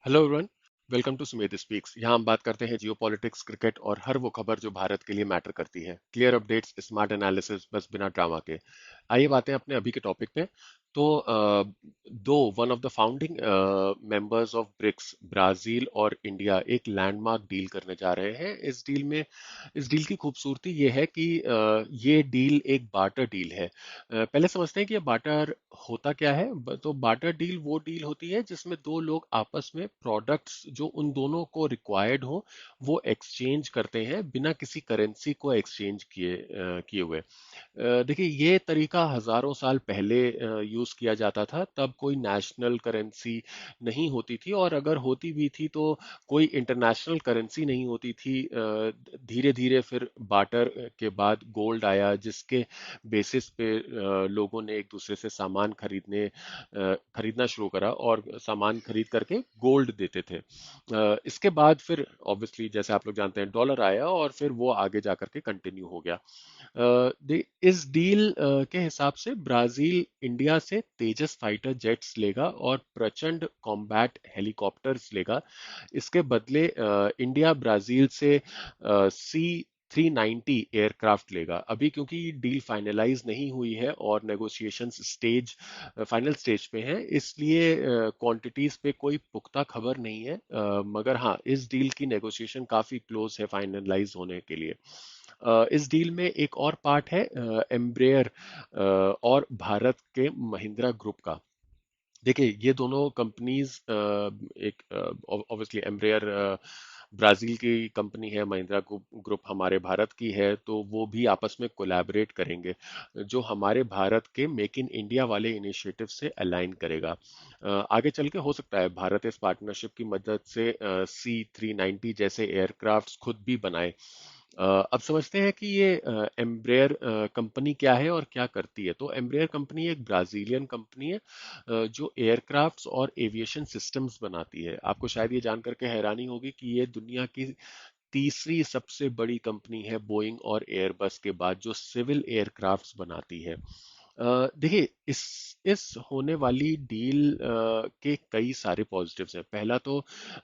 Hello everyone. Welcome to Sumedh speaks. यहाँ हम बात करते हैं जियो पॉलिटिक्स, क्रिकेट और हर वो खबर जो भारत के लिए मैटर करती है। क्लियर अपडेट्स, स्मार्ट एनालिसिस, बस बिना ड्रामा के। आइए बातें अपने अभी के टॉपिक पे। तो दो one of the founding members of BRICS, Brazil और इंडिया, एक लैंडमार्क डील करने जा रहे हैं। इस डील की खूबसूरती ये है कि ये डील एक बार्टर डील है। पहले समझते हैं कि ये बार्टर होता क्या है। तो बार्टर डील वो डील होती है जिसमें दो लोग आपस में प्रोडक्ट्स जो उन दोनों को रिक्वायर्ड हो वो एक्सचेंज करते हैं बिना किसी करेंसी को एक्सचेंज किए हुए। देखिए, ये तरीका हजारों साल पहले यूज किया जाता था। तब कोई नेशनल करेंसी नहीं होती थी, और अगर होती भी थी तो कोई इंटरनेशनल करेंसी नहीं होती थी। धीरे धीरे फिर बार्टर के बाद गोल्ड आया, जिसके बेसिस पे लोगों ने एक दूसरे से सामान खरीदना शुरू करा और सामान खरीद करके गोल्ड देते थे। इसके बाद फिर ऑब्वियसली जैसे आप लोग जानते हैं डॉलर आया, और फिर वो आगे जा करके कंटिन्यू हो गया। इस डील के हिसाब से ब्राजील इंडिया से तेजस फाइटर जेट्स लेगा और प्रचंड कॉम्बैट हेलीकॉप्टर्स लेगा। इसके बदले इंडिया ब्राजील से C-390 एयरक्राफ्ट लेगा। अभी क्योंकि ये डील फाइनलाइज नहीं हुई है और नेगोशिएशंस फाइनल स्टेज पे हैं, इसलिए क्वांटिटीज पे कोई पुख्ता खबर नहीं है। मगर हाँ, इस डील की नेगोशिएशन काफी क्लोज है फाइनलाइज होने के लिए। इस डील में एक और पार्ट है एम्ब्रेयर और भारत के महिंद्रा ग्रुप का। देखिए, ये दोनों कंपनीज, एक ऑब्वियसली एम्ब्रेयर ब्राजील की कंपनी है, महिंद्रा ग्रुप हमारे भारत की है, तो वो भी आपस में कोलैबोरेट करेंगे, जो हमारे भारत के मेक इन इंडिया वाले इनिशिएटिव से अलाइन करेगा। आगे चल के हो सकता है भारत इस पार्टनरशिप की मदद से C-390 जैसे एयरक्राफ्ट्स खुद भी बनाए। अब समझते हैं कि ये एम्ब्रेयर कंपनी क्या है और क्या करती है। तो एम्ब्रेयर कंपनी एक ब्राजीलियन कंपनी है जो एयरक्राफ्ट्स और एविएशन सिस्टम्स बनाती है। आपको शायद ये जानकर के हैरानी होगी कि ये दुनिया की तीसरी सबसे बड़ी कंपनी है बोइंग और एयरबस के बाद, जो सिविल एयरक्राफ्ट्स बनाती है। देखिए, इस होने वाली डील के कई सारे पॉजिटिव्स हैं। पहला तो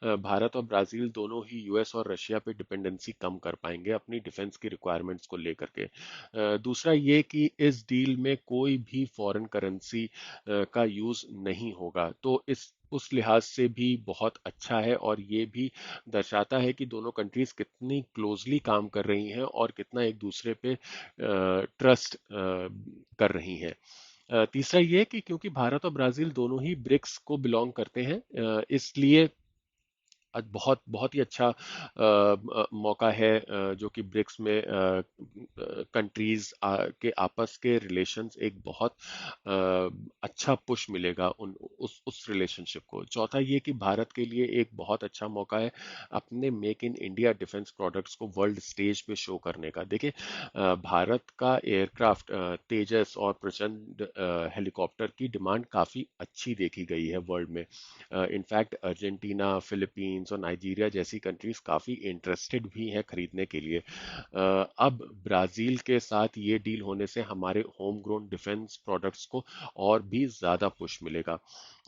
भारत और ब्राजील दोनों ही यूएस और रशिया पे डिपेंडेंसी कम कर पाएंगे अपनी डिफेंस की रिक्वायरमेंट्स को लेकर के। दूसरा ये कि इस डील में कोई भी फॉरेन करेंसी का यूज नहीं होगा, तो इस उस लिहाज से भी बहुत अच्छा है, और ये भी दर्शाता है कि दोनों कंट्रीज कितनी क्लोजली काम कर रही हैं और कितना एक दूसरे पे ट्रस्ट कर रही हैं। तीसरा ये कि क्योंकि भारत और ब्राजील दोनों ही ब्रिक्स को बिलोंग करते हैं, इसलिए आज बहुत बहुत ही अच्छा मौका है जो कि ब्रिक्स में कंट्रीज के आपस के रिलेशंस एक बहुत अच्छा पुश मिलेगा उस रिलेशनशिप को। चौथा ये कि भारत के लिए एक बहुत अच्छा मौका है अपने make in India defence products को वर्ल्ड स्टेज पे शो करने का। देखिए, भारत का एयरक्राफ्ट तेजस और प्रचंड हेलीकॉप्टर की डिमांड काफी अच्छी देखी गई है वर्ल्ड में। इनफैक्ट अर्जेंटीना, फिलीपींस और नाइजीरिया जैसी कंट्रीज काफ़ी इंटरेस्टेड भी हैं खरीदने के लिए। अब ब्राज़ील के साथ ये डील होने से हमारे होम ग्रोन डिफेंस प्रोडक्ट्स को और भी ज़्यादा पुश मिलेगा।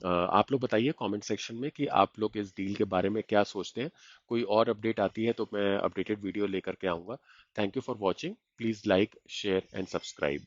आप लोग बताइए कमेंट सेक्शन में कि आप लोग इस डील के बारे में क्या सोचते हैं। कोई और अपडेट आती है तो मैं अपडेटेड वीडियो लेकर के आऊँगा। Thank you for watching. Please like, share and subscribe.